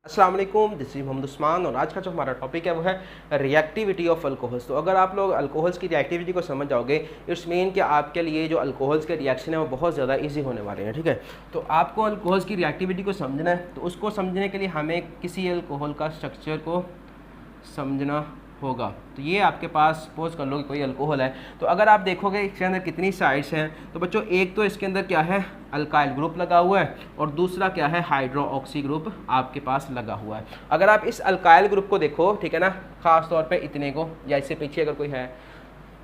अस्सलाम वालेकुम, this is Mohammad Usman और आज का जो हमारा टॉपिक है वो है रिएक्टिविटी ऑफ अल्कोहल्स। तो अगर आप लोग अल्कोहल्स की रिएक्टिविटी को समझ जाओगे, इट्स मीन कि आपके लिए जो अल्कोहल्स के रिएक्शन है वो बहुत ज़्यादा इजी होने वाले हैं। ठीक है, तो आपको अल्कोहल्स की रिएक्टिविटी को समझना है, तो उसको समझने के लिए हमें किसी अल्कोहल का स्ट्रक्चर को समझना होगा। तो ये आपके पास सपोज कर लो कि कोई अल्कोहल है, तो अगर आप देखोगे इसके अंदर कितनी साइड्स हैं, तो बच्चों एक तो इसके अंदर क्या है, अल्काइल ग्रुप लगा हुआ है और दूसरा क्या है, हाइड्रो ऑक्सी ग्रुप आपके पास लगा हुआ है। अगर आप इस अल्काइल ग्रुप को देखो, ठीक है ना, ख़ास तौर पे इतने को या इससे पीछे अगर कोई है,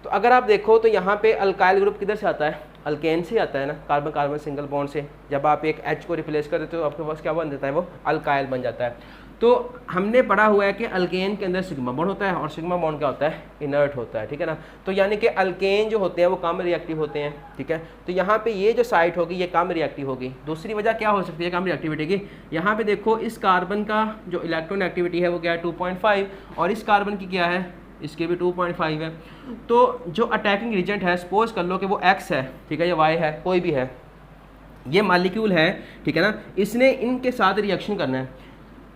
तो अगर आप देखो तो यहाँ पे अल्काइल ग्रुप किधर से आता है, अल्केन से आता है ना, कार्बन कार्बन सिंगल बॉन्ड से। जब आप एक H को रिप्लेस कर देते हो तो आपके पास क्या बन जाता है, वो अल्काइल बन जाता है। तो हमने पढ़ा हुआ है कि अल्केन के अंदर सिग्मा बॉन्ड होता है और सिग्मा बॉन्ड क्या होता है, इनर्ट होता है। ठीक है ना, तो यानी कि अल्केन जो होते हैं वो कम रिएक्टिव होते हैं। ठीक है, तो यहाँ पे ये जो साइट होगी ये कम रिएक्टिव होगी। दूसरी वजह क्या हो सकती है कम रिएक्टिविटी की, यहाँ पे देखो इस कार्बन का जो इलेक्ट्रॉन एक्टिविटी है वो क्या है 2.5 और इस कार्बन की क्या है, इसके भी 2.5 है। तो जो अटैकिंग एजेंट है, सपोज कर लो कि वो X है, ठीक है, या Y है, कोई भी है, ये मॉलिक्यूल है, ठीक है ना, इसने इनके साथ रिएक्शन करना है।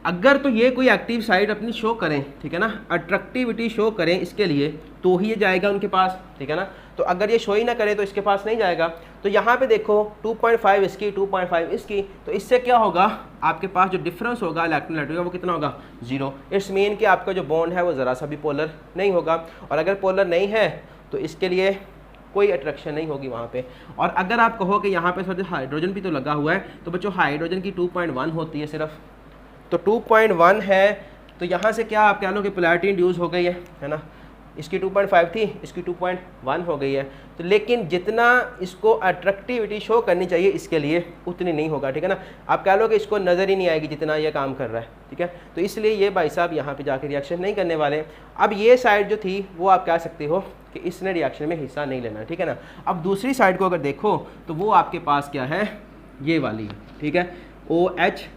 अगर तो ये कोई एक्टिव साइट अपनी शो करें, ठीक है ना, अट्रैक्टिविटी शो करें इसके लिए, तो ही ये जाएगा उनके पास। ठीक है ना, तो अगर ये शो ही ना करे तो इसके पास नहीं जाएगा। तो यहाँ पे देखो 2.5 इसकी, 2.5 इसकी, तो इससे क्या होगा, आपके पास जो डिफरेंस होगा इलेक्ट्रॉन नेगेटिव का वो कितना होगा, 0। इट्स मीन कि आपका जो बॉन्ड है वो ज़रा सा भी पोलर नहीं होगा, और अगर पोलर नहीं है तो इसके लिए कोई अट्रैक्शन नहीं होगी वहाँ पे। और अगर आप कहो कि यहाँ पे थोड़ा हाइड्रोजन भी तो लगा हुआ है, तो बच्चों हाइड्रोजन की 2.1 होती है सिर्फ, तो 2.1 है, तो यहाँ से क्या आप कह लो कि पोलैरिटी इंड्यूस हो गई है ना, इसकी 2.5 थी, इसकी 2.1 हो गई है। तो लेकिन जितना इसको अट्रैक्टिविटी शो करनी चाहिए इसके लिए उतनी नहीं होगा। ठीक है ना, आप कह लो कि इसको नज़र ही नहीं आएगी जितना ये काम कर रहा है। ठीक है, तो इसलिए ये भाई साहब यहाँ पे जाके रिएक्शन नहीं करने वाले। अब ये साइड जो थी वो आप कह सकते हो कि इसने रिएक्शन में हिस्सा नहीं लेना। ठीक है ना, अब दूसरी साइड को अगर देखो तो वो आपके पास क्या है, ये वाली। ठीक है, OH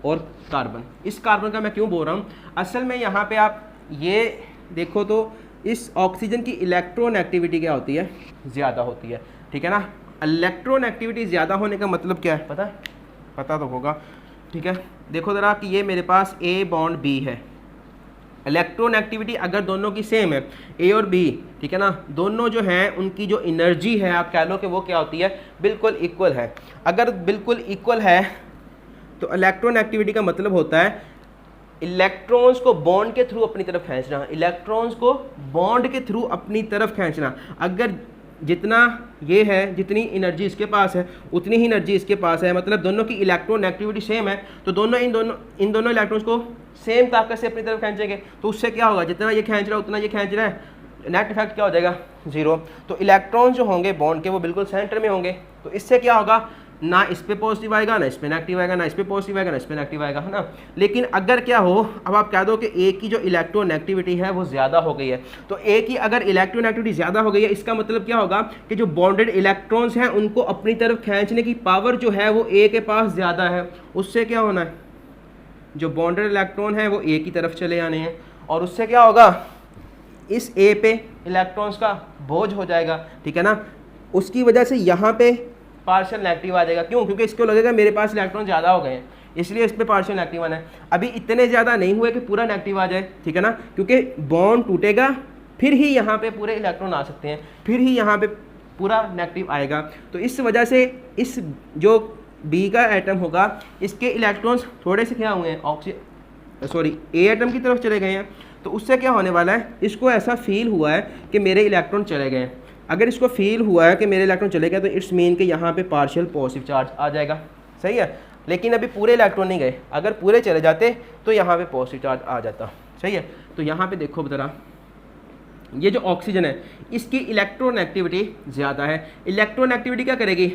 और कार्बन। इस कार्बन का मैं क्यों बोल रहा हूँ, असल में यहाँ पे आप ये देखो तो इस ऑक्सीजन की इलेक्ट्रॉन एक्टिविटी क्या होती है, ज़्यादा होती है। ठीक है ना, इलेक्ट्रॉन एक्टिविटी ज़्यादा होने का मतलब क्या है, पता तो होगा। ठीक है, देखो ज़रा कि ये मेरे पास A बॉन्ड B है, इलेक्ट्रॉन एक्टिविटी अगर दोनों की सेम है, A और B, ठीक है ना, दोनों जो हैं उनकी जो एनर्जी है आप कह लो कि वो क्या होती है, बिल्कुल इक्वल है। अगर बिल्कुल इक्वल है तो इलेक्ट्रॉन एक्टिविटी का मतलब होता है इलेक्ट्रॉन्स को बॉन्ड के थ्रू अपनी तरफ खींचना, इलेक्ट्रॉन्स को बॉन्ड के थ्रू अपनी तरफ खींचना। अगर जितना ये है, जितनी एनर्जी इसके पास है उतनी ही एनर्जी इसके पास है, मतलब दोनों की इलेक्ट्रॉन एक्टिविटी सेम है, तो दोनों इन दोनों इलेक्ट्रॉन्स को सेम ताकत से अपनी तरफ खींचेंगे। तो उससे क्या होगा, जितना ये खींच रहा है उतना ये खींच रहा है, नेट इफेक्ट क्या हो जाएगा, 0। तो इलेक्ट्रॉन्स जो होंगे बॉन्ड के वो बिल्कुल सेंटर में होंगे, तो इससे क्या होगा, ना इस पे पॉजिटिव आएगा, ना इस पे नेगेटिव आएगा, ना इस पे पॉजिटिव आएगा, ना इस पे नेगेटिव आएगा, है ना। लेकिन अगर क्या हो, अब आप कह दो कि A की जो इलेक्ट्रॉन एक्टिविटी है वो ज़्यादा हो गई है, तो A की अगर इलेक्ट्रॉन एक्टिविटी ज़्यादा हो गई है, इसका मतलब क्या होगा कि जो बॉन्डेड इलेक्ट्रॉन्स हैं उनको अपनी तरफ खींचने की पावर जो है वो A के पास ज़्यादा है। उससे क्या होना है, जो बॉन्डेड इलेक्ट्रॉन है वो A की तरफ चले आने हैं, और उससे क्या होगा, इस A पे इलेक्ट्रॉन्स का बोझ हो जाएगा। ठीक है ना, उसकी वजह से यहाँ पे पार्शियल नेगेटिव आ जाएगा। क्यों, क्योंकि इसको लगेगा मेरे पास इलेक्ट्रॉन ज़्यादा हो गए हैं, इसलिए इस पर पार्शियल नेगेटिव आना है। अभी इतने ज़्यादा नहीं हुए कि पूरा नेगेटिव आ जाए, ठीक है ना, क्योंकि बॉन्ड टूटेगा फिर ही यहाँ पे पूरे इलेक्ट्रॉन आ सकते हैं, फिर ही यहाँ पे पूरा नेगेटिव आएगा। तो इस वजह से इस जो B का एटम होगा इसके इलेक्ट्रॉन्स थोड़े से क्या हुए हैं, A एटम की तरफ चले गए हैं। तो उससे क्या होने वाला है, इसको ऐसा फील हुआ है कि मेरे इलेक्ट्रॉन चले गए हैं। अगर इसको फील हुआ है कि मेरे इलेक्ट्रॉन चले गए तो इट्स मीन कि यहाँ पे पार्शियल पॉजिटिव चार्ज आ जाएगा। सही है, लेकिन अभी पूरे इलेक्ट्रॉन नहीं गए, अगर पूरे चले जाते तो यहाँ पे पॉजिटिव चार्ज आ जाता। सही है, तो यहाँ पे देखो जरा, ये जो ऑक्सीजन है इसकी इलेक्ट्रॉन एक्टिविटी ज़्यादा है। इलेक्ट्रॉन एक्टिविटी क्या करेगी,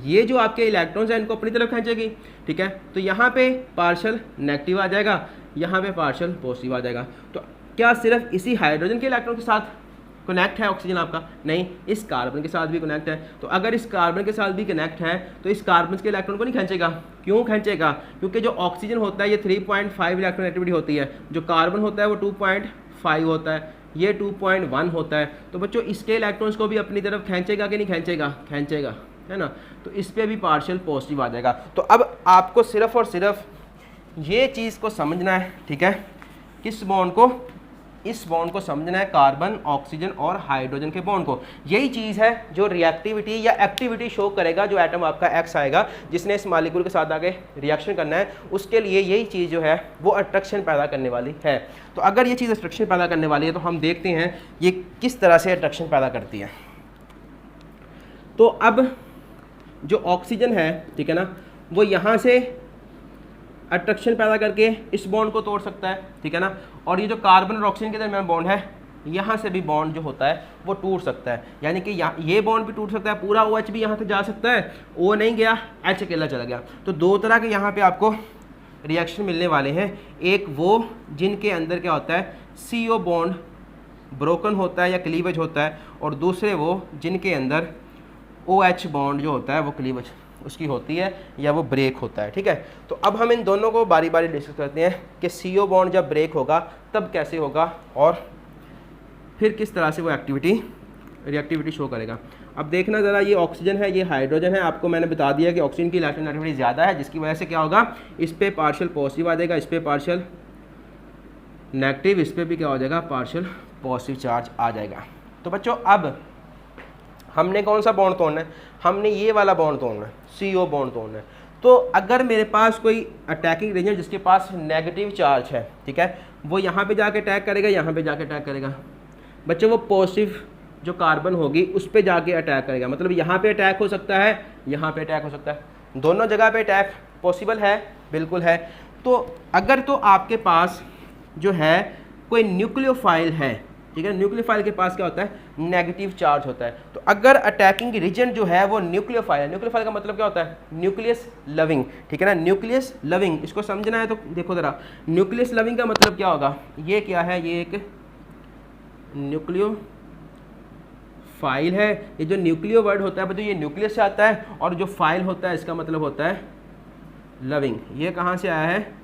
ये जो आपके इलेक्ट्रॉन्स हैं इनको अपनी तरफ खींचेगी। ठीक है, तो यहाँ पे पार्शियल नेगेटिव आ जाएगा, यहाँ पे पार्शियल पॉजिटिव आ जाएगा। तो क्या सिर्फ इसी हाइड्रोजन के इलेक्ट्रॉन के साथ कनेक्ट है ऑक्सीजन आपका, नहीं, इस कार्बन के साथ भी कनेक्ट है। तो अगर इस कार्बन के साथ भी कनेक्ट है तो इस कार्बन के इलेक्ट्रॉन को नहीं खींचेगा। क्यों खींचेगा, क्योंकि जो ऑक्सीजन होता है ये 3.5 इलेक्ट्रॉन एक्टिविटी होती है, जो कार्बन होता है वो 2.5 होता है, ये 2.1 होता है। तो बच्चों इसके इलेक्ट्रॉन्स को भी अपनी तरफ खींचेगा कि नहीं खींचेगा, खींचेगा, है ना। तो इस पर भी पार्शियल पॉजिटिव आ जाएगा। तो अब आपको सिर्फ और सिर्फ ये चीज़ को समझना है, ठीक है, किस बॉन्ड को, इस बॉन्ड को समझना है, कार्बन, ऑक्सीजन और हाइड्रोजन के बॉन्ड को। यही चीज़ है जो रिएक्टिविटी या एक्टिविटी शो करेगा, जो एटम आपका एक्स आएगा जिसने इस मॉलिक्यूल के साथ आगे रिएक्शन करना है, उसके लिए यही चीज़ जो है वो अट्रैक्शन पैदा करने वाली है। तो अगर ये चीज़ अट्रैक्शन पैदा करने वाली है तो हम देखते हैं ये किस तरह से अट्रैक्शन पैदा करती है। तो अब जो ऑक्सीजन है, ठीक है ना, वो यहाँ से अट्रैक्शन पैदा करके इस बॉन्ड को तोड़ सकता है, ठीक है ना, और ये जो कार्बन और ऑक्सीजन के दरमियान बॉन्ड है, यहाँ से भी बॉन्ड जो होता है वो टूट सकता है, यानी कि ये बॉन्ड भी टूट सकता है, पूरा OH भी यहाँ से जा सकता है, O नहीं गया, H अकेला चला गया। तो दो तरह के यहाँ पे आपको रिएक्शन मिलने वाले हैं, एक वो जिनके अंदर क्या होता है CO बॉन्ड ब्रोकन होता है या क्लीवेज होता है, और दूसरे वो जिनके अंदर OH बॉन्ड जो होता है वो क्लीवेज उसकी होती है या वो ब्रेक होता है, ठीक है। तो अब हम इन दोनों को बारी बारी डिस्कस करते हैं कि CO बॉन्ड जब ब्रेक होगा तब कैसे होगा और फिर किस तरह से वो रिएक्टिविटी शो करेगा। अब देखना ज़रा, ये ऑक्सीजन है, ये हाइड्रोजन है, आपको मैंने बता दिया कि ऑक्सीजन की इलेक्ट्रोनेगेटिविटी ज़्यादा है, जिसकी वजह से क्या होगा, इस पर पार्शियल पॉजिटिव आ जाएगा, इस पर पार्शियल नेगेटिव, इस पर भी क्या हो जाएगा, पार्शियल पॉजिटिव चार्ज आ जाएगा। तो बच्चों अब हमने कौन सा बॉन्ड तोड़ना है, हमने ये वाला बॉन्ड तोड़ना है, CO बॉन्ड तोड़ना है। तो अगर मेरे पास कोई अटैकिंग रीजन जिसके पास नेगेटिव चार्ज है, ठीक है, वो यहाँ पे जाके अटैक करेगा, यहाँ पे जाके अटैक करेगा। बच्चों वो पॉजिटिव जो कार्बन होगी उस पे जाके अटैक करेगा, मतलब यहाँ पे अटैक हो सकता है, यहाँ पे अटैक हो सकता है, दोनों जगह पे अटैक पॉसिबल है, बिल्कुल है। तो अगर तो आपके पास जो है कोई न्यूक्लियोफाइल है, ठीक है, न्यूक्लियोफाइल के पास क्या होता है, नेगेटिव चार्ज होता है। तो अगर अटैकिंग रीजन जो है वो न्यूक्लियोफाइल है, न्यूक्लियोफाइल का मतलब क्या होता है, न्यूक्लियस लविंग, ठीक है ना, न्यूक्लियस लविंग, इसको समझना है तो देखो ज़रा, न्यूक्लियस लविंग का मतलब क्या होगा, ये क्या है, ये एक न्यूक्लियोफाइल है। ये जो न्यूक्लियो वर्ड होता है बच्चों, ये न्यूक्लियस से आता है, और जो फाइल होता है इसका मतलब होता है लविंग। ये कहाँ से आया है,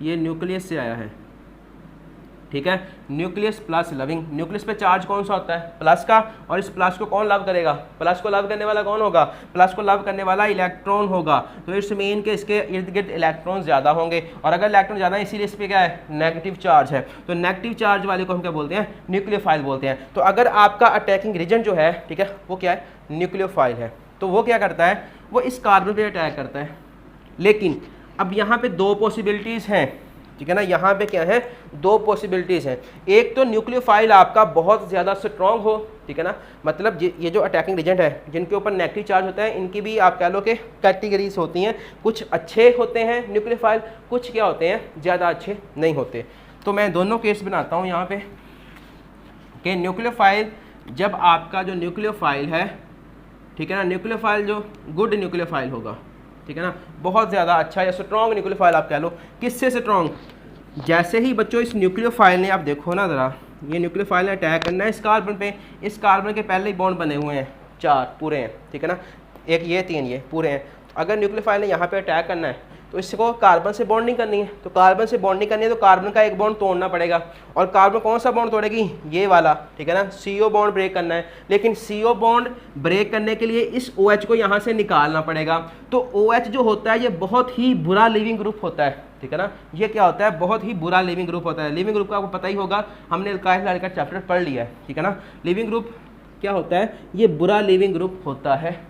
ये न्यूक्लियस से आया है, ठीक है, न्यूक्लियस प्लस लविंग। न्यूक्लियस पे चार्ज कौन सा होता है, प्लस का, और इस प्लस को कौन लव करेगा, प्लस को लव करने वाला कौन होगा, प्लस को लव करने वाला इलेक्ट्रॉन होगा। तो इट्स मीन के इसके इर्द गिर्द इलेक्ट्रॉन ज़्यादा होंगे, और अगर इलेक्ट्रॉन ज़्यादा है इसीलिए इस पर क्या है, नेगेटिव चार्ज है। तो नेगेटिव चार्ज वाले को हम क्या बोलते हैं, न्यूक्लियोफाइल बोलते हैं। तो अगर आपका अटैकिंग रीजन जो है, ठीक है, वो क्या है, न्यूक्लियोफाइल है, तो वो क्या करता है, वो इस कार्बन पे अटैक करता है। लेकिन अब यहाँ पे दो पॉसिबिलिटीज़ हैं, ठीक है ना, यहाँ पे क्या है, दो पॉसिबिलिटीज़ हैं। एक तो न्यूक्लियोफाइल आपका बहुत ज़्यादा स्ट्रॉन्ग हो, ठीक है ना, मतलब ये जो अटैकिंग एजेंट है जिनके ऊपर नेगेटिव चार्ज होता है, इनकी भी आप कह लो कि कैटेगरीज होती हैं, कुछ अच्छे होते हैं न्यूक्लियोफाइल, कुछ क्या होते हैं, ज़्यादा अच्छे नहीं होते। तो मैं दोनों केस बनाता हूँ यहाँ पे कि न्यूक्लियोफाइल, जब आपका जो न्यूक्लियोफाइल है, ठीक है ना, न्यूक्लियोफाइल जो गुड न्यूक्लियोफाइल होगा, ठीक है ना, बहुत ज़्यादा अच्छा या स्ट्रॉन्ग न्यूक्लियोफाइल आप कह लो। किससे स्ट्रॉन्ग, जैसे ही बच्चों इस न्यूक्लियोफाइल ने, आप देखो ना ज़रा, ये न्यूक्लियोफाइल ने अटैक करना है इस कार्बन पे, इस कार्बन के पहले ही बॉन्ड बने हुए हैं, 4 पूरे हैं, ठीक है ना, एक ये 3 ये पूरे हैं। अगर न्यूक्लियोफाइल ने यहाँ पे अटैक करना है तो इसको कार्बन से बॉन्डिंग करनी है, तो कार्बन से बॉन्डिंग करनी है तो कार्बन का एक बॉन्ड तोड़ना पड़ेगा, और कार्बन कौन सा बॉन्ड तोड़ेगी, ये वाला, ठीक है ना, CO बॉन्ड ब्रेक करना है। लेकिन CO बॉन्ड ब्रेक करने के लिए इस OH को यहाँ से निकालना पड़ेगा। तो OH जो होता है ये बहुत ही बुरा लिविंग ग्रुप होता है, ठीक है ना, ये क्या होता है, बहुत ही बुरा लिविंग ग्रुप होता है। लिविंग ग्रुप का आपको पता ही होगा, हमने अल्काइल का चैप्टर पढ़ लिया है, ठीक है ना। लिविंग ग्रुप क्या होता है, ये बुरा लिविंग ग्रुप होता है।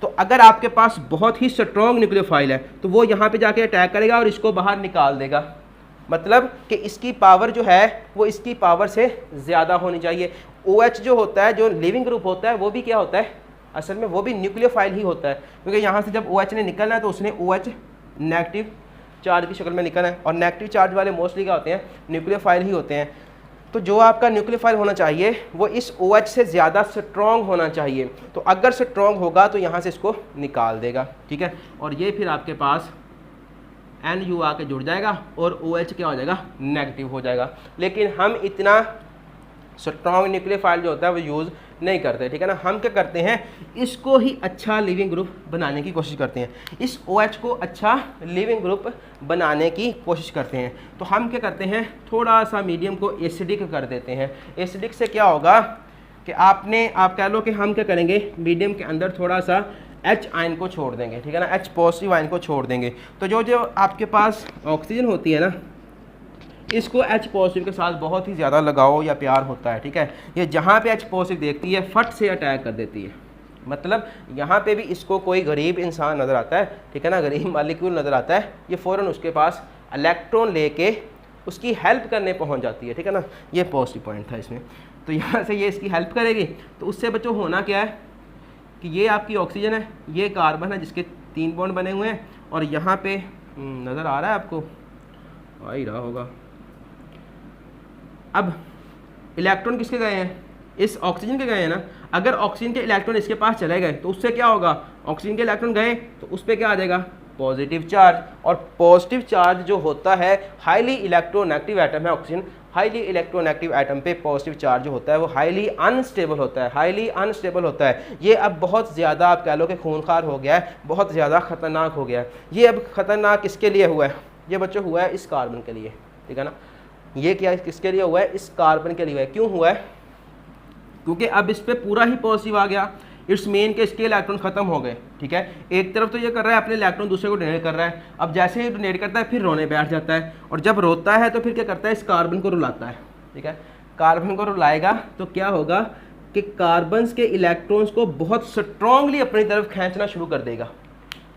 तो अगर आपके पास बहुत ही स्ट्रॉन्ग न्यूक्लियोफाइल है तो वो यहाँ पे जाके अटैक करेगा और इसको बाहर निकाल देगा, मतलब कि इसकी पावर जो है वो इसकी पावर से ज़्यादा होनी चाहिए। OH जो होता है, जो लिविंग ग्रुप होता है, वो भी क्या होता है, असल में वो भी न्यूक्लियोफाइल ही होता है, क्योंकि यहाँ से जब OH ने निकलना है तो उसने OH नेगेटिव चार्ज की शक्ल में निकलना है, और नेगेटिव चार्ज वाले मोस्टली क्या होते हैं, न्यूक्लियोफाइल ही होते हैं। तो जो आपका न्यूक्लियोफाइल होना चाहिए वो इस OH से ज़्यादा स्ट्रॉन्ग होना चाहिए। तो अगर स्ट्रॉन्ग होगा तो यहाँ से इसको निकाल देगा, ठीक है, और ये फिर आपके पास NU आके जुड़ जाएगा और OH क्या हो जाएगा, नेगेटिव हो जाएगा। लेकिन हम इतना स्ट्रॉन्ग न्यूक्लियोफाइल जो होता है वो यूज़ नहीं करते, ठीक है ना। हम क्या करते हैं, इसको ही अच्छा लिविंग ग्रुप बनाने की कोशिश करते हैं, इस OH को अच्छा लिविंग ग्रुप बनाने की कोशिश करते हैं। तो हम क्या करते हैं, थोड़ा सा मीडियम को एसिडिक कर देते हैं। एसिडिक से क्या होगा कि आप कह लो कि हम क्या करेंगे, मीडियम के अंदर थोड़ा सा H आयन को छोड़ देंगे, ठीक है ना, H पॉजिटिव आयन को छोड़ देंगे। तो जो जो आपके पास ऑक्सीजन होती है ना, इसको H पॉजिटिव के साथ बहुत ही ज़्यादा लगाव या प्यार होता है, ठीक है। ये जहाँ पे H पॉजिटिव देखती है फट से अटैक कर देती है। मतलब यहाँ पे भी इसको कोई गरीब इंसान नज़र आता है, ठीक है ना, गरीब मालिक्यूल नज़र आता है, ये फ़ौरन उसके पास इलेक्ट्रॉन लेके उसकी हेल्प करने पहुँच जाती है, ठीक है ना। ये पॉजिटिव पॉइंट था इसमें। तो यहाँ से ये इसकी हेल्प करेगी। तो उससे बच्चों होना क्या है कि ये आपकी ऑक्सीजन है, ये कार्बन है जिसके 3 बॉन्ड बने हुए हैं, और यहाँ पे नज़र आ रहा है आपको, आ ही रहा होगा। अब इलेक्ट्रॉन किसके गए हैं, इस ऑक्सीजन के गए हैं ना। अगर ऑक्सीजन के इलेक्ट्रॉन इसके पास चले गए तो उससे क्या होगा, ऑक्सीजन के इलेक्ट्रॉन गए तो उस पर क्या आ जाएगा, पॉजिटिव चार्ज। और पॉजिटिव चार्ज जो होता है, हाईली इलेक्ट्रोनेगेटिव एटम है ऑक्सीजन, हाईली इलेक्ट्रोनेगेटिव एटम पे पॉजिटिव चार्ज जो होता है वो हाईली अनस्टेबल होता है, हाईली अनस्टेबल होता है। ये अब बहुत ज़्यादा आप कह लो कि खूंखार हो गया है, बहुत ज़्यादा ख़तरनाक हो गया है। ये अब ख़तरनाक किसके लिए हुआ है, ये बच्चों हुआ है इस कार्बन के लिए, ठीक है ना। ये क्या किसके लिए हुआ है, इस कार्बन के लिए हुआ है। क्यों हुआ है, क्योंकि अब इस पर पूरा ही पॉजिटिव आ गया। इट्स मीन के इसके इलेक्ट्रॉन खत्म हो गए, ठीक है। एक तरफ तो ये कर रहा है अपने इलेक्ट्रॉन दूसरे को डोनेट कर रहा है। अब जैसे ही डोनेट करता है फिर रोने बैठ जाता है, और जब रोता है तो फिर क्या करता है, इस कार्बन को रुलाता है, ठीक है। कार्बन को रुलाएगा तो क्या होगा कि कार्बन के इलेक्ट्रॉन्स को बहुत स्ट्रांगली अपनी तरफ खींचना शुरू कर देगा।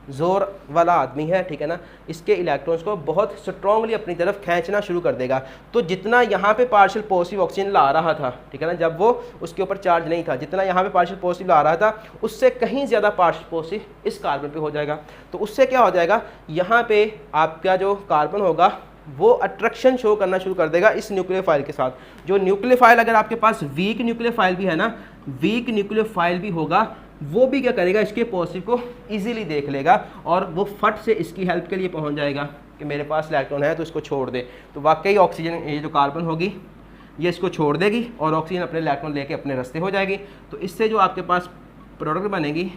जोर वाला आदमी है, ठीक है ना, इसके इलेक्ट्रॉन्स को बहुत स्ट्रांगली अपनी तरफ खींचना शुरू कर देगा। तो जितना यहाँ पे पार्शियल पॉजिटिव ऑक्सीजन ला रहा था, ठीक है ना, जब वो उसके ऊपर चार्ज नहीं था, जितना यहाँ पे पार्शियल पॉजिटिव ला रहा था उससे कहीं ज़्यादा पार्शियल पॉजिटिव इस कार्बन पे हो जाएगा। तो उससे क्या हो जाएगा, यहाँ पे आपका जो कार्बन होगा वो अट्रैक्शन शो करना शुरू कर देगा इस न्यूक्लियोफाइल के साथ। जो न्यूक्लियोफाइल, अगर आपके पास वीक न्यूक्लियोफाइल भी है ना, वीक न्यूक्लियोफाइल भी होगा, वो भी क्या करेगा, इसके पॉजिटिव को इजीली देख लेगा और वो फट से इसकी हेल्प के लिए पहुंच जाएगा कि मेरे पास इलेक्ट्रॉन है तो इसको छोड़ दे। तो वाकई ऑक्सीजन, ये जो कार्बन होगी ये इसको छोड़ देगी और ऑक्सीजन अपने इलेक्ट्रॉन लेके अपने रास्ते हो जाएगी। तो इससे जो आपके पास प्रोडक्ट बनेगी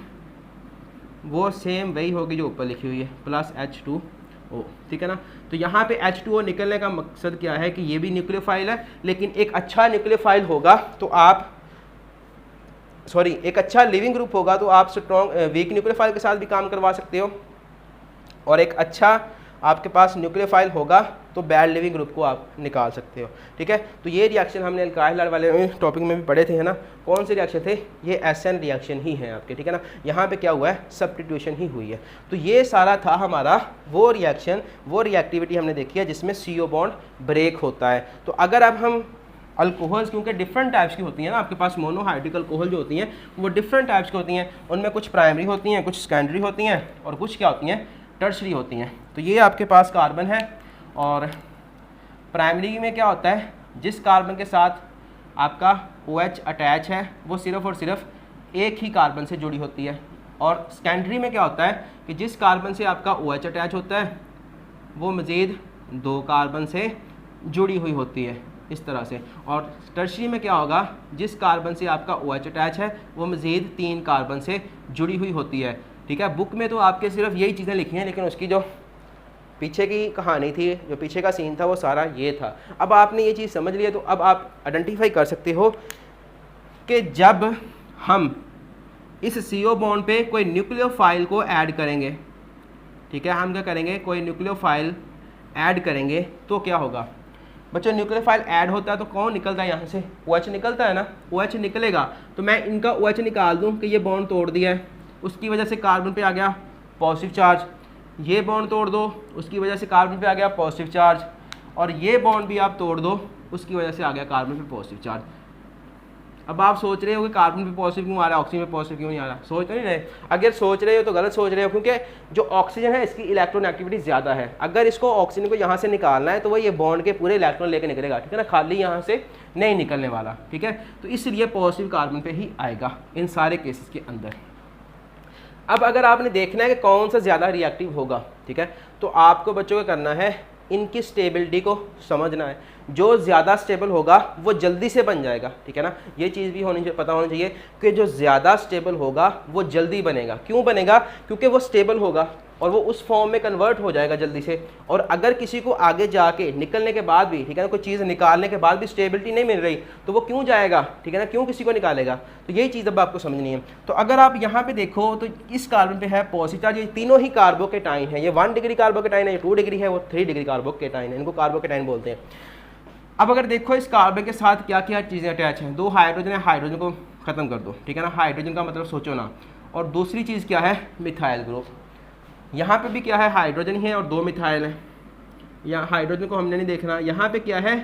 वो सेम वही होगी जो ऊपर लिखी हुई है, प्लस H2O, ठीक है ना। तो यहाँ पे H2O निकलने का मकसद क्या है कि ये भी न्यूक्लियोफाइल है, लेकिन एक अच्छा न्यूक्लियोफाइल होगा तो आप एक अच्छा लिविंग ग्रुप होगा तो आप स्ट्रॉन्ग वीक न्यूक्लियोफाइल के साथ भी काम करवा सकते हो, और एक अच्छा आपके पास न्यूक्लियोफाइल होगा तो बैड लिविंग ग्रुप को आप निकाल सकते हो, ठीक है। तो ये रिएक्शन हमने अल्काइल वाले टॉपिक में भी पढ़े थे, है ना। कौन से रिएक्शन थे, ये SN रिएक्शन ही है आपके, ठीक है ना। यहाँ पे क्या हुआ है, सब्स्टिट्यूशन ही हुई है। तो ये सारा था हमारा वो रिएक्शन, वो रिएक्टिविटी हमने देखी है जिसमें CO बॉन्ड ब्रेक होता है। तो अगर अब हम अल्कोहल्स, क्योंकि डिफरेंट टाइप्स की होती हैं ना, आपके पास मोनोहाइड्रिक अल्कोहल जो होती हैं वो डिफरेंट टाइप्स की होती हैं, उनमें कुछ प्राइमरी होती हैं, कुछ सेकेंडरी होती हैं, और कुछ क्या होती हैं, टर्शरी होती हैं। तो ये आपके पास कार्बन है, और प्राइमरी में क्या होता है, जिस कार्बन के साथ आपका OH अटैच है वो सिर्फ और सिर्फ एक ही कार्बन से जुड़ी होती है। और सेकेंडरी में क्या होता है कि जिस कार्बन से आपका OH अटैच होता है वो मज़ीद 2 कार्बन से जुड़ी हुई होती है, इस तरह से। और टर्शरी में क्या होगा, जिस कार्बन से आपका OH अटैच है वो मज़ीद 3 कार्बन से जुड़ी हुई होती है, ठीक है। बुक में तो आपके सिर्फ यही चीज़ें लिखी हैं, लेकिन उसकी जो पीछे की कहानी थी, जो पीछे का सीन था वो सारा ये था। अब आपने ये चीज़ समझ लिया तो अब आप आइडेंटिफाई कर सकते हो कि जब हम इस CO बॉन्ड पे कोई न्यूक्लियोफाइल को ऐड करेंगे, ठीक है, हम क्या करेंगे, कोई न्यूक्लियोफाइल ऐड करेंगे तो क्या होगा बच्चों, न्यूक्लियोफाइल ऐड होता है तो कौन निकलता है, यहाँ से OH निकलता है ना। OH निकलेगा तो मैं इनका OH निकाल दूँ कि ये बॉन्ड तोड़ दिया है, उसकी वजह से कार्बन पे आ गया पॉजिटिव चार्ज। ये बॉन्ड तोड़ दो, उसकी वजह से कार्बन पे आ गया पॉजिटिव चार्ज, और ये बॉन्ड भी आप तोड़ दो, उसकी वजह से आ गया कार्बन पे पॉजिटिव चार्ज। अब आप सोच रहे हो कि कार्बन पे पॉजिटिव क्यों आ रहा है, ऑक्सीजन पे पॉजिटिव क्यों नहीं आ रहा, सोच तो नहीं रहे। अगर सोच रहे हो तो गलत सोच रहे हो, क्योंकि जो ऑक्सीजन है इसकी इलेक्ट्रॉन एक्टिविटी ज़्यादा है। अगर इसको ऑक्सीजन को यहाँ से निकालना है तो वो ये बॉन्ड के पूरे इलेक्ट्रॉन लेकर निकलेगा, ठीक है ना, खाली यहाँ से नहीं निकलने वाला, ठीक है। तो इसलिए पॉजिटिव कार्बन पे ही आएगा इन सारे केसेस के अंदर। अब अगर आपने देखना है कि कौन सा ज़्यादा रिएक्टिव होगा, ठीक है, तो आपको बच्चों को करना है इनकी स्टेबिलिटी को समझना है। जो ज़्यादा स्टेबल होगा वो जल्दी से बन जाएगा, ठीक है ना। ये चीज़ भी पता होनी चाहिए कि जो ज़्यादा स्टेबल होगा वो जल्दी बनेगा। क्यों बनेगा, क्योंकि वो स्टेबल होगा और वो उस फॉर्म में कन्वर्ट हो जाएगा जल्दी से। और अगर किसी को आगे जाके निकलने के बाद भी, ठीक है ना, कोई चीज़ निकालने के बाद भी स्टेबिलिटी नहीं मिल रही तो वो क्यों जाएगा, ठीक है ना, क्यों किसी को निकालेगा। तो यही चीज़ अब आपको समझनी है। तो अगर आप यहाँ पे देखो तो इस कार्बन पे है पॉजिटिव चार्ज, ये तीनों ही कार्बोकेटाइन है। ये 1 डिग्री कार्बोकेटाइन है, ये 2 डिग्री है, वो 3 डिग्री कार्बोकेटाइन है, इनको कार्बोकेटाइन बोलते हैं। अब अगर देखो इस कार्बन के साथ क्या क्या चीज़ें अटैच हैं, 2 हाइड्रोजन है, हाइड्रोजन को ख़त्म कर दो, ठीक है ना, हाइड्रोजन का मतलब सोचो ना। और दूसरी चीज़ क्या है, मिथाइल ग्रुप। यहाँ पे भी क्या है, हाइड्रोजन है और 2 मिथाइल है। यहाँ हाइड्रोजन को हमने नहीं देखना। यहाँ पे क्या है,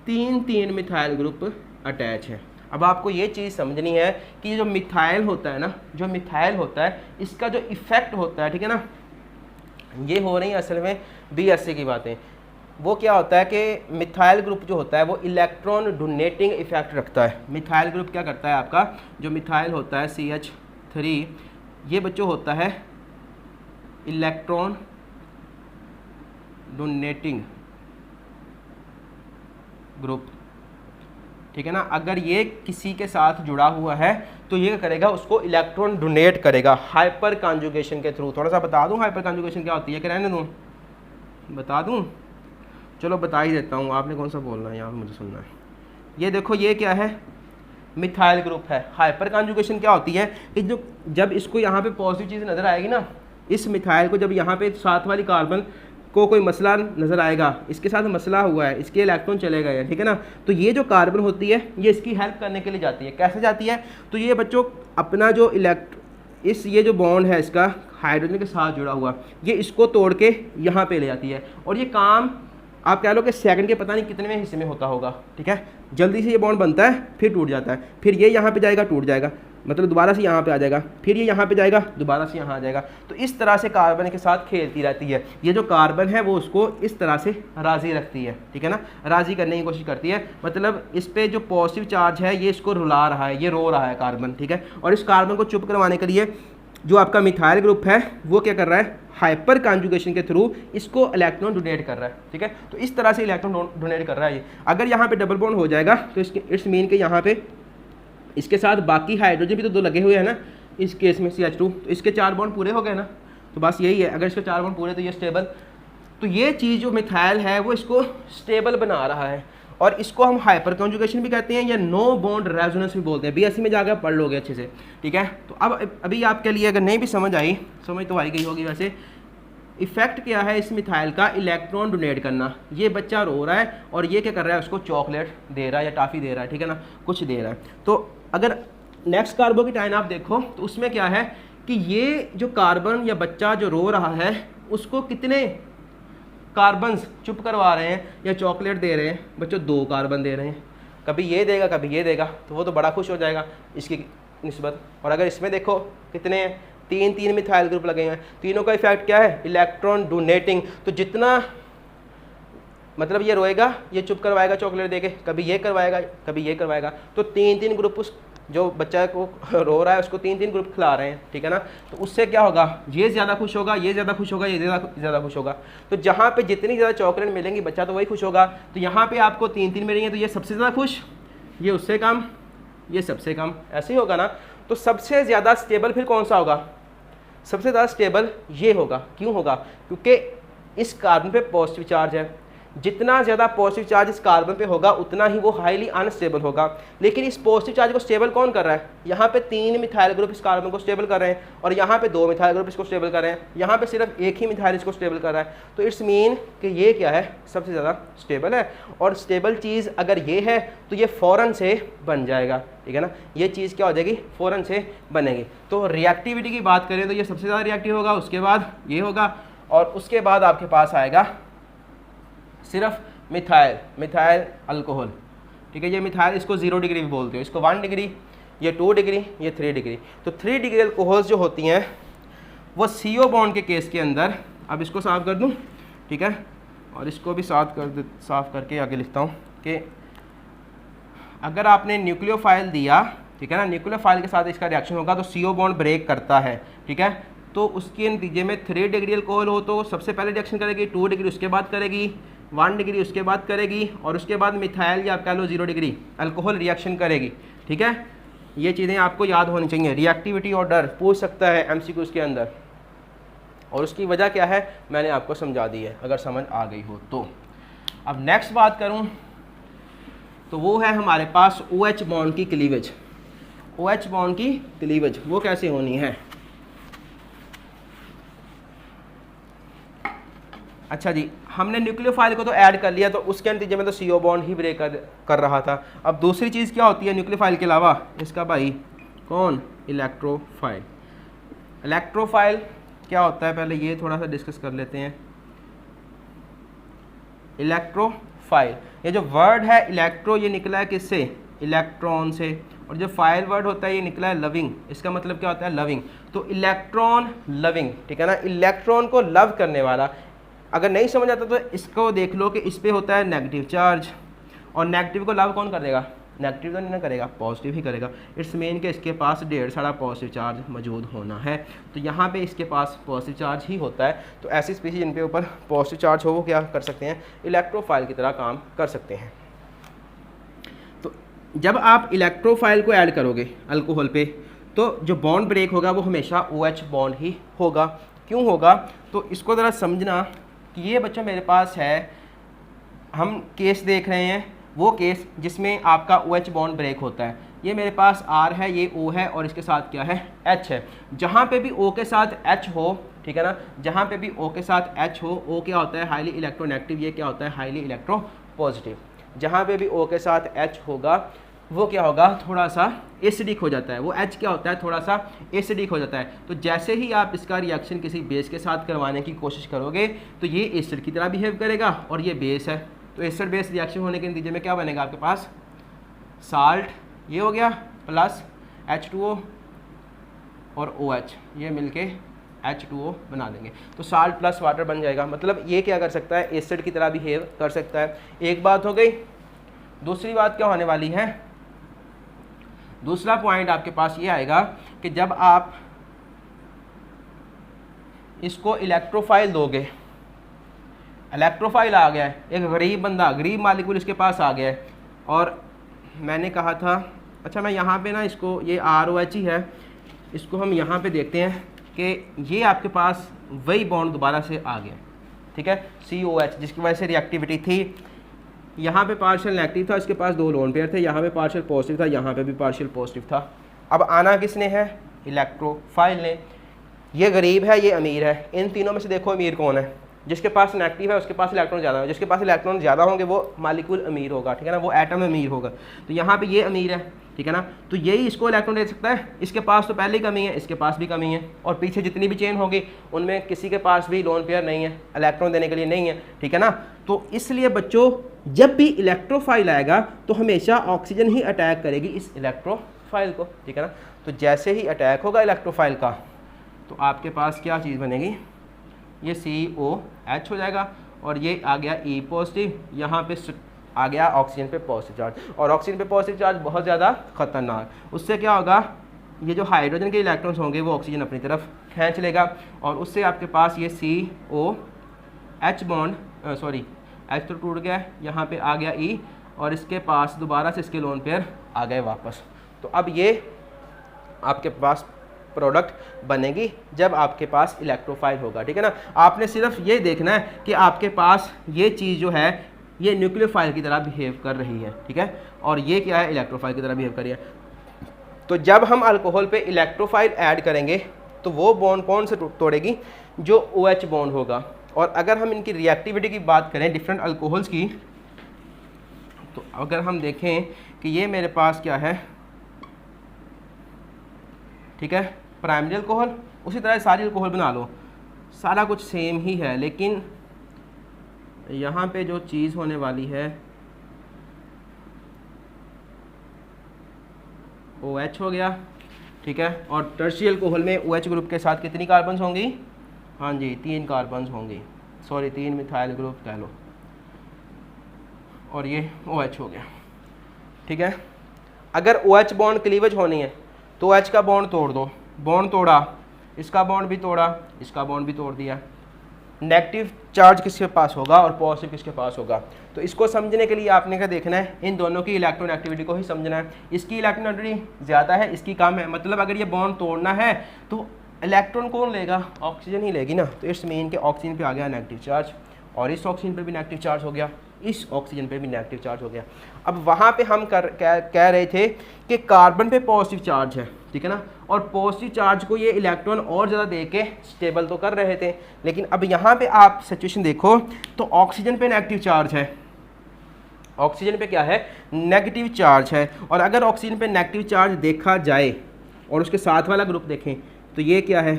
3 मिथाइल ग्रुप अटैच है। अब आपको ये चीज़ समझनी है कि जो मिथाइल होता है ना, जो मिथाइल होता है इसका जो इफ़ेक्ट होता है, ठीक है ना, ये हो रही है असल में BSc की बातें। वो क्या होता है कि मिथाइल ग्रुप जो होता है वो इलेक्ट्रॉन डोनेटिंग इफेक्ट रखता है। मिथाइल ग्रुप क्या करता है, आपका जो मिथाइल होता है CH3, ये बच्चों होता है इलेक्ट्रॉन डोनेटिंग ग्रुप, ठीक है ना। अगर ये किसी के साथ जुड़ा हुआ है तो ये करेगा, उसको इलेक्ट्रॉन डोनेट करेगा हाइपर कॉन्जुगेशन के थ्रू। थोड़ा सा बता दूं हाइपर कॉन्जुगेशन क्या होती है, कि रहने दूं, बता दूं, चलो बता ही देता हूँ। आपने कौन सा बोलना है, यहाँ पे मुझे सुनना है। ये देखो ये क्या है, मिथाइल ग्रुप है। हाइपर कॉन्जुगेशन क्या होती है कि जो जब इसको यहाँ पे पॉजिटिव चीज़ नज़र आएगी ना, इस मिथाइल को जब यहाँ पे साथ वाली कार्बन को कोई मसला नज़र आएगा, इसके साथ मसला हुआ है, इसके इलेक्ट्रॉन चले गए हैं, ठीक है ना, तो ये जो कार्बन होती है ये इसकी हेल्प करने के लिए जाती है। कैसे जाती है, तो ये बच्चों अपना जो ये जो बॉन्ड है इसका हाइड्रोजन के साथ जुड़ा हुआ, ये इसको तोड़ के यहाँ पे ले जाती है। और ये काम आप कह लो कि सेकंड के पता नहीं कितने हिस्से में होता होगा, ठीक है। जल्दी से ये बॉन्ड बनता है, फिर टूट जाता है, फिर ये यहाँ पे जाएगा, टूट जाएगा, मतलब दोबारा से यहाँ पे आ जाएगा, फिर ये यहाँ पे जाएगा, दोबारा से यहाँ आ जाएगा। तो इस तरह से कार्बन के साथ खेलती रहती है। ये जो कार्बन है वो उसको इस तरह से राज़ी रखती है, ठीक है ना, राज़ी करने की कोशिश करती है। मतलब इस पर जो पॉजिटिव चार्ज है ये इसको रुला रहा है, ये रो रहा है कार्बन, ठीक है। और इस कार्बन को चुप करवाने के लिए जो आपका मिथाइल ग्रुप है वो क्या कर रहा है, हाइपर कॉन्जुगेशन के थ्रू इसको इलेक्ट्रॉन डोनेट कर रहा है, ठीक है। तो इस तरह से इलेक्ट्रॉन डोनेट कर रहा है ये। अगर यहाँ पे डबल बॉन्ड हो जाएगा तो इसके इट्स मीन के यहाँ पे इसके साथ बाकी हाइड्रोजन भी तो 2 लगे हुए हैं ना, इस केस में CH2, तो इसके 4 बॉन्ड पूरे हो गए ना। तो बस यही है, अगर इसके 4 बॉन्ड पूरे तो ये स्टेबल। तो ये चीज़ जो मिथाइल है वो इसको स्टेबल बना रहा है, और इसको हम हाइपर कॉन्जुगेशन भी कहते हैं या नो बॉन्ड रेजोनेंस भी बोलते हैं। BSc में जाकर पढ़ लोगे अच्छे से, ठीक है। तो अब अभी आपके लिए अगर नहीं भी समझ आई, समझ तो आई गई होगी वैसे, इफेक्ट क्या है इस मिथाइल का, इलेक्ट्रॉन डोनेट करना। ये बच्चा रो रहा है और ये क्या कर रहा है, उसको चॉकलेट दे रहा है या टॉफ़ी दे रहा है, ठीक है ना, कुछ दे रहा है। तो अगर नेक्स्ट कार्बोकेटाइन आप देखो तो उसमें क्या है कि ये जो कार्बन या बच्चा जो रो रहा है उसको कितने कार्बन्स चुप करवा रहे हैं या चॉकलेट दे रहे हैं, बच्चों 2 कार्बन दे रहे हैं। कभी ये देगा कभी ये देगा, तो वो तो बड़ा खुश हो जाएगा इसकी निस्बत। और अगर इसमें देखो कितने हैं, 3 मिथाइल ग्रुप लगे हैं, तीनों का इफेक्ट क्या है, इलेक्ट्रॉन डोनेटिंग। तो जितना मतलब ये रोएगा ये चुप करवाएगा चॉकलेट देके, कभी ये करवाएगा कभी ये करवाएगा। तो 3 ग्रुप उस जो बच्चा को रो रहा है उसको 3 ग्रुप खिला रहे हैं, ठीक है ना। तो उससे क्या होगा, ये ज़्यादा खुश होगा, ये ज़्यादा खुश होगा, ये ज़्यादा खुश होगा। तो जहाँ पे जितनी ज़्यादा चॉकलेट मिलेंगी बच्चा तो वही खुश होगा। तो यहाँ पे आपको 3 मिल रही हैं, तो ये सबसे ज़्यादा खुश, ये उससे कम, ये सबसे कम, ऐसे ही होगा ना। तो सबसे ज़्यादा स्टेबल फिर कौन सा होगा, सबसे ज़्यादा स्टेबल ये होगा। क्यों होगा, क्योंकि इस कार्बन पे पॉजिटिव चार्ज है। जितना ज़्यादा पॉजिटिव चार्ज इस कार्बन पे होगा उतना ही वो हाईली अनस्टेबल होगा। लेकिन इस पॉजिटिव चार्ज को स्टेबल कौन कर रहा है, यहाँ पे 3 मिथाइल ग्रुप इस कार्बन को स्टेबल कर रहे हैं, और यहाँ पे 2 मिथाइल ग्रुप इसको स्टेबल कर रहे हैं, यहाँ पे सिर्फ एक ही मिथाइल इसको स्टेबल कर रहा है। तो इट्स मीन कि ये क्या है, सबसे ज़्यादा स्टेबल है। और स्टेबल चीज़ अगर ये है तो ये फ़ौरन से बन जाएगा, ठीक है ना, ये चीज़ क्या हो जाएगी, फ़ौरन से बनेगी। तो रिएक्टिविटी की बात करें तो ये सबसे ज़्यादा रिएक्टिव होगा, उसके बाद ये होगा, और उसके बाद आपके पास आएगा सिर्फ मिथाइल अल्कोहल, ठीक है। ये मिथाइल इसको 0 डिग्री भी बोलते हो, इसको 1 डिग्री, ये 2 डिग्री, ये 3 डिग्री। तो 3 डिग्री अल्कोहल्स जो होती हैं वो CO बॉन्ड के केस के अंदर, अब इसको साफ़ कर दूं, ठीक है, और इसको भी साफ़ करके आगे लिखता हूँ कि अगर आपने न्यूक्लियोफाइल दिया, ठीक है ना, न्यूक्लियोफाइल के साथ इसका रिएक्शन होगा तो CO बॉन्ड ब्रेक करता है, ठीक है। तो उसके नतीजे में 3 डिग्री अल्कोहल हो तो सबसे पहले रिएक्शन करेगी, 2 डिग्री उसके बाद करेगी, 1 डिग्री उसके बाद करेगी, और उसके बाद मिथाइल या आप कह लो 0 डिग्री अल्कोहल रिएक्शन करेगी, ठीक है। ये चीज़ें आपको याद होनी चाहिए। रिएक्टिविटी और डर पूछ सकता है MCQs के अंदर। और उसकी वजह क्या है मैंने आपको समझा दी है, अगर समझ आ गई हो तो। अब नेक्स्ट बात करूं तो वो है हमारे पास OH बॉन्ड की क्लीवेज। OH बॉन्ड की क्लीवेज वो कैसे होनी है। अच्छा जी, हमने न्यूक्लियोफाइल को तो ऐड कर लिया, तो उसके नतीजे में तो CO बॉन्ड ही ब्रेक कर रहा था। अब दूसरी चीज़ क्या होती है न्यूक्लियोफाइल के अलावा, इसका भाई कौन, इलेक्ट्रोफाइल। इलेक्ट्रोफाइल क्या होता है पहले ये थोड़ा सा डिस्कस कर लेते हैं। इलेक्ट्रोफाइल, ये जो वर्ड है इलेक्ट्रो ये निकला है किससे, इलेक्ट्रॉन से, और जो फाइल वर्ड होता है ये निकला है लविंग, इसका मतलब क्या होता है लविंग। तो इलेक्ट्रॉन लविंग, ठीक है ना, इलेक्ट्रॉन को लव करने वाला। अगर नहीं समझ आता तो इसको देख लो कि इस पर होता है नेगेटिव चार्ज, और नेगेटिव को लव कौन कर देगा, नेगेटिव तो नहीं ना करेगा, पॉजिटिव ही करेगा। इट्स मीन कि इसके पास ढेर सारा पॉजिटिव चार्ज मौजूद होना है, तो यहाँ पे इसके पास पॉजिटिव चार्ज ही होता है। तो ऐसी स्पीशीज जिन पे ऊपर पॉजिटिव चार्ज हो वो क्या कर सकते हैं, इलेक्ट्रोफाइल की तरह काम कर सकते हैं। तो जब आप इलेक्ट्रोफाइल को ऐड करोगे अल्कोहल पे, तो जो बॉन्ड ब्रेक होगा वो हमेशा OH बॉन्ड ही होगा। क्यों होगा, तो इसको ज़रा समझना कि ये बच्चों मेरे पास है, हम केस देख रहे हैं वो केस जिसमें आपका OH बॉन्ड ब्रेक होता है। ये मेरे पास R है, ये O है, और इसके साथ क्या है, H है। जहाँ पे भी O के साथ H हो, ठीक है ना, जहाँ पे भी O के साथ H हो, O क्या होता है हाईली इलेक्ट्रोनेगेटिव, ये क्या होता है हाईली इलेक्ट्रो पॉजिटिव। जहाँ पे भी O के साथ H होगा वो क्या होगा, थोड़ा सा एसिडिक हो जाता है। वो H क्या होता है, थोड़ा सा एसिडिक हो जाता है। तो जैसे ही आप इसका रिएक्शन किसी बेस के साथ करवाने की कोशिश करोगे तो ये एसिड की तरह बिहेव करेगा, और ये बेस है, तो एसिड बेस रिएक्शन होने के नतीजे में क्या बनेगा आपके पास, साल्ट ये हो गया प्लस H2O और OH, ये मिलके H2O बना देंगे, तो साल्ट प्लस वाटर बन जाएगा। मतलब ये क्या कर सकता है, एसिड की तरह बिहेव कर सकता है। एक बात हो गई। दूसरी बात क्या होने वाली है, दूसरा पॉइंट आपके पास ये आएगा कि जब आप इसको इलेक्ट्रोफाइल दोगे, इलेक्ट्रोफाइल आ गया है, एक गरीब बंदा, गरीब मालिक्यूल इसके पास आ गया है, और मैंने कहा था, अच्छा मैं यहाँ पे ना इसको, ये ROH ही है, इसको हम यहाँ पे देखते हैं कि ये आपके पास वही बॉन्ड दोबारा से आ गया, ठीक है, COH, जिसकी वजह से रिएक्टिविटी थी। यहाँ पे पार्शियल नेगेटिव था, इसके पास 2 लोन पेयर थे, यहाँ पे पार्शियल पॉजिटिव था, यहाँ पे भी पार्शियल पॉजिटिव था। अब आना किसने है, इलेक्ट्रोफाइल ने। ये गरीब है, ये अमीर है, इन तीनों में से देखो अमीर कौन है, जिसके पास नेगेटिव है उसके पास इलेक्ट्रॉन ज़्यादा है, जिसके पास इलेक्ट्रॉन ज़्यादा होंगे वो मालिक्यूल अमीर होगा, ठीक है ना, वो एटम अमीर होगा। तो यहाँ पे ये अमीर है, ठीक है ना, तो यही इसको इलेक्ट्रॉन दे सकता है। इसके पास तो पहले ही कमी है, इसके पास भी कमी है, और पीछे जितनी भी चेन होगी उनमें किसी के पास भी लोन पेयर नहीं है, इलेक्ट्रॉन देने के लिए नहीं है, ठीक है ना। तो इसलिए बच्चों जब भी इलेक्ट्रोफाइल आएगा तो हमेशा ऑक्सीजन ही अटैक करेगी इस इलेक्ट्रोफाइल को, ठीक है ना। तो जैसे ही अटैक होगा इलेक्ट्रोफाइल का तो आपके पास क्या चीज़ बनेगी, ये COH हो जाएगा, और ये आ गया E पॉजिटिव, यहाँ पे आ गया ऑक्सीजन पे पॉजिटिव चार्ज, और ऑक्सीजन पे पॉजिटिव चार्ज बहुत ज़्यादा खतरनाक। उससे क्या होगा, ये जो हाइड्रोजन के इलेक्ट्रॉन्स होंगे वो ऑक्सीजन अपनी तरफ खींच लेगा, और उससे आपके पास ये COH बॉन्ड, सॉरी H तो टूट गया, यहाँ पे आ गया E, और इसके पास दोबारा से इसके लोन पेयर आ गए वापस। तो अब ये आपके पास प्रोडक्ट बनेगी जब आपके पास इलेक्ट्रोफाइल होगा, ठीक है ना। आपने सिर्फ ये देखना है कि आपके पास ये चीज़ जो है ये न्यूक्लियोफाइल की तरह बिहेव कर रही है, ठीक है, और ये क्या है, इलेक्ट्रोफाइल की तरह बिहेव कर रही है। तो जब हम अल्कोहल पे इलेक्ट्रोफाइल ऐड करेंगे तो वो बॉन्ड कौन से तोड़ेगी, जो OH बॉन्ड होगा। और अगर हम इनकी रिएक्टिविटी की बात करें डिफरेंट अल्कोहल्स की, तो अगर हम देखें कि ये मेरे पास क्या है, ठीक है, प्राइमरी अल्कोहल, उसी तरह सारी अल्कोहल बना लो, सारा कुछ सेम ही है, लेकिन यहाँ पे जो चीज़ होने वाली है OH हो गया, ठीक है, और टर्शियल अल्कोहल में OH ग्रुप के साथ कितनी कार्बन्स होंगी, हाँ जी 3 कार्बन्स होंगी, सॉरी 3 मिथाइल ग्रुप कह लो, और ये OH हो गया, ठीक है। अगर OH बॉन्ड क्लीवेज होनी है तो OH का बॉन्ड तोड़ दो, बॉन्ड तोड़ा, इसका बॉन्ड भी तोड़ा, इसका बॉन्ड भी तोड़ दिया, नेगेटिव चार्ज किसके पास होगा और पॉजिटिव किसके पास होगा। तो इसको समझने के लिए आपने क्या देखना है, इन दोनों की इलेक्ट्रॉन एक्टिविटी को ही समझना है। इसकी इलेक्ट्रॉन एक्टिविटी ज़्यादा है, इसकी कम है, मतलब अगर ये बॉन्ड तोड़ना है तो इलेक्ट्रॉन कौन लेगा, ऑक्सीजन ही लेगी ना, तो इट्स मीन के ऑक्सीजन पे आ गया नेगेटिव चार्ज, और इस ऑक्सीजन पे भी नेगेटिव चार्ज हो गया, इस ऑक्सीजन पे भी नेगेटिव चार्ज हो गया। अब वहाँ पे हम कह रहे थे कि कार्बन पे पॉजिटिव चार्ज है, ठीक है ना, और पॉजिटिव चार्ज को ये इलेक्ट्रॉन और ज़्यादा दे के स्टेबल तो कर रहे थे, लेकिन अब यहाँ पे आप सिचुएशन देखो तो ऑक्सीजन पे नेगेटिव चार्ज है, ऑक्सीजन पे क्या है, नेगेटिव चार्ज है। और अगर ऑक्सीजन पे नेगेटिव चार्ज देखा जाए और उसके साथ वाला ग्रुप देखें तो ये क्या है,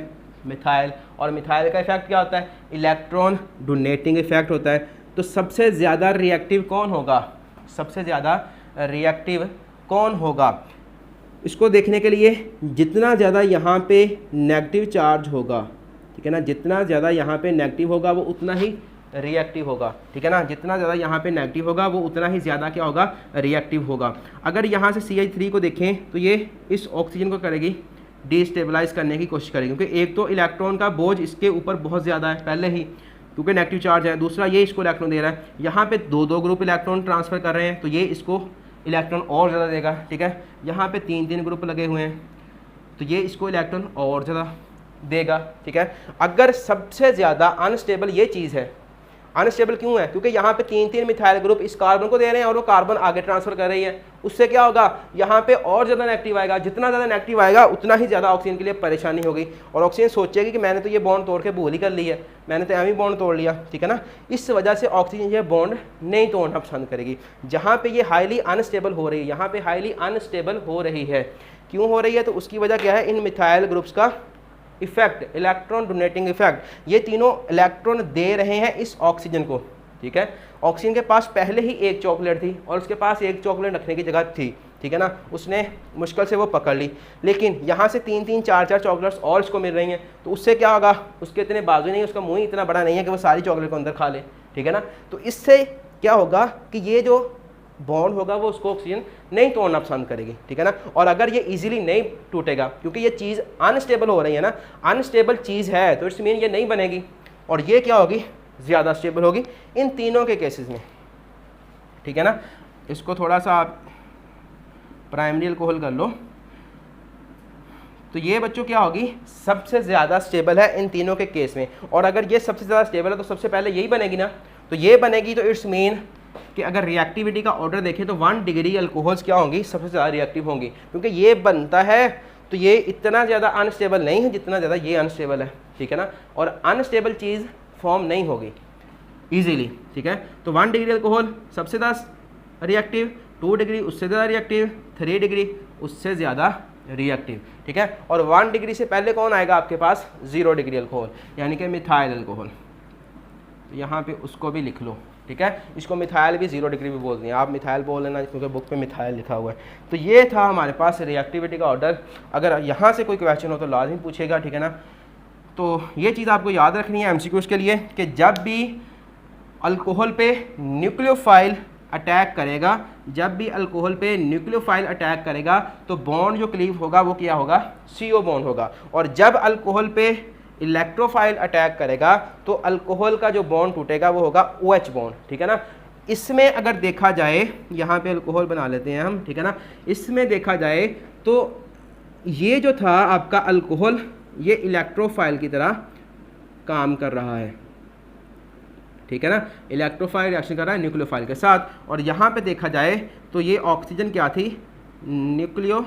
मिथाइल, और मिथाइल का इफेक्ट क्या होता है, इलेक्ट्रॉन डोनेटिंग इफेक्ट होता है। तो सबसे ज़्यादा रिएक्टिव कौन होगा, सबसे ज़्यादा रिएक्टिव कौन होगा, इसको देखने के लिए जितना ज़्यादा यहाँ पे नेगेटिव चार्ज होगा, ठीक है ना, जितना ज़्यादा यहाँ पे नेगेटिव होगा वो उतना ही रिएक्टिव होगा, ठीक है ना, जितना ज़्यादा यहाँ पे नेगेटिव होगा वो उतना ही ज़्यादा क्या होगा, रिएक्टिव होगा। अगर यहाँ से CH3 को देखें तो ये इस ऑक्सीजन को करेगी डिस्टेबलाइज करने की कोशिश करेगी, क्योंकि एक तो इलेक्ट्रॉन का बोझ इसके ऊपर बहुत ज़्यादा है पहले ही, क्योंकि नेगेटिव चार्ज है, दूसरा ये इसको इलेक्ट्रॉन दे रहा है, यहाँ पे दो ग्रुप इलेक्ट्रॉन ट्रांसफ़र कर रहे हैं तो ये इसको इलेक्ट्रॉन और ज़्यादा देगा, ठीक है, यहाँ पे तीन ग्रुप लगे हुए हैं तो ये इसको इलेक्ट्रॉन और ज़्यादा देगा, ठीक है। अगर सबसे ज़्यादा अनस्टेबल ये चीज़ है, अनस्टेबल क्यों है, क्योंकि यहाँ पे तीन मिथाइल ग्रुप इस कार्बन को दे रहे हैं और वो कार्बन आगे ट्रांसफर कर रही है, उससे क्या होगा, यहाँ पे और ज़्यादा नेगेटिव आएगा, जितना ज़्यादा नेगेटिव आएगा उतना ही ज़्यादा ऑक्सीजन के लिए परेशानी होगी, और ऑक्सीजन सोचेगी कि मैंने तो ये बॉन्ड तोड़ के भूल ही कर ली है, मैंने तो एम ही बॉन्ड तोड़ लिया, ठीक है ना। इस वजह से ऑक्सीजन ये बॉन्ड नहीं तोड़ना पसंद करेगी। जहाँ पे ये हाईली अनस्टेबल हो रही है, यहाँ पे हाईली अनस्टेबल हो रही है, क्यों हो रही है, तो उसकी वजह क्या है, इन मिथाइल ग्रुप्स का इफेक्ट, इलेक्ट्रॉन डोनेटिंग इफेक्ट, ये तीनों इलेक्ट्रॉन दे रहे हैं इस ऑक्सीजन को, ठीक है। ऑक्सीजन के पास पहले ही एक चॉकलेट थी और उसके पास एक चॉकलेट रखने की जगह थी, ठीक है ना, उसने मुश्किल से वो पकड़ ली, लेकिन यहाँ से तीन चार चॉकलेट्स और इसको मिल रही हैं, तो उससे क्या होगा, उसके इतने बाजू नहीं, उसका मुंह इतना बड़ा नहीं है कि वो सारी चॉकलेट को अंदर खा ले, ठीक है ना। तो इससे क्या होगा कि ये जो बॉन्ड होगा वो उसको ऑक्सीजन नहीं तोड़ना पसंद करेगी, ठीक है ना। और अगर ये इजीली नहीं टूटेगा, क्योंकि ये चीज़ अनस्टेबल हो रही है ना, अनस्टेबल चीज़ है तो इट्स मीन ये नहीं बनेगी, और ये क्या होगी, ज़्यादा स्टेबल होगी इन तीनों के केसेस में, ठीक है ना। इसको थोड़ा सा आप प्राइमरी अल्कोहल कर लो, तो ये बच्चों क्या होगी, सबसे ज़्यादा स्टेबल है इन तीनों के केस में। और अगर ये सबसे ज़्यादा स्टेबल है तो सबसे पहले यही बनेगी ना, तो ये बनेगी, तो इट्स मीन कि अगर रिएक्टिविटी का ऑर्डर देखें तो 1 डिग्री अल्कोहल्स क्या होंगी, सबसे ज़्यादा रिएक्टिव होंगी, क्योंकि ये बनता है तो ये इतना ज़्यादा अनस्टेबल नहीं है जितना ज़्यादा ये अनस्टेबल है, ठीक है ना। और अनस्टेबल चीज़ फॉर्म नहीं होगी ईजीली, ठीक है। तो 1 डिग्री अल्कोहल सबसे ज़्यादा रिएक्टिव, 2 डिग्री उससे ज़्यादा रिएक्टिव, 3 डिग्री उससे ज़्यादा रिएक्टिव, ठीक है। और 1 डिग्री से पहले कौन आएगा आपके पास, 0 डिग्री अल्कोहल, यानी कि मिथाइल अल्कोहल, तो यहाँ पे उसको भी लिख लो, ठीक है। इसको मिथाइल भी 0 डिग्री भी बोलते हैं, आप मिथाइल बोल लेना क्योंकि बुक पे मिथाइल लिखा हुआ है। तो ये था हमारे पास रिएक्टिविटी का ऑर्डर। अगर यहाँ से कोई क्वेश्चन हो तो लाजिम पूछेगा, ठीक है ना। तो ये चीज़ आपको याद रखनी है MCQs के लिए कि जब भी अल्कोहल पे न्यूक्लियोफाइल अटैक करेगा, जब भी अल्कोहल पे न्यूक्लियोफाइल अटैक करेगा तो बॉन्ड जो क्लीव होगा वो क्या होगा, CO बॉन्ड होगा। और जब अल्कोहल पे इलेक्ट्रोफाइल अटैक करेगा तो अल्कोहल का जो बॉन्ड टूटेगा वो होगा OH बॉन्ड, ठीक है ना। इसमें अगर देखा जाए, यहाँ पे अल्कोहल बना लेते हैं हम, ठीक है ना। इसमें देखा जाए तो ये जो था आपका अल्कोहल, ये इलेक्ट्रोफाइल की तरह काम कर रहा है, ठीक है ना। इलेक्ट्रोफाइल रिएक्शन कर रहा है न्यूक्लियोफाइल के साथ। और यहाँ पे देखा जाए तो ये ऑक्सीजन क्या थी, न्यूक्लियोफाइल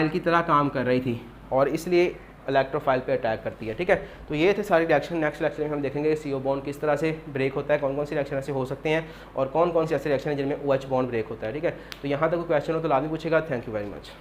की तरह काम कर रही थी और इसलिए इलेक्ट्रोफाइल पे अटैक करती है, ठीक है। तो ये थे सारी रिएक्शन। नेक्स्ट लेक्चर में हम देखेंगे CO बॉन्ड किस तरह से ब्रेक होता है, कौन कौन सी रिएक्शन ऐसे हो सकते हैं और कौन कौन सी ऐसे रिएक्शन है जिनमें OH बॉन्ड ब्रेक होता है, ठीक है। तो यहाँ तक कोई क्वेश्चन हो तो लाजमी पूछेगा। Thank you very much.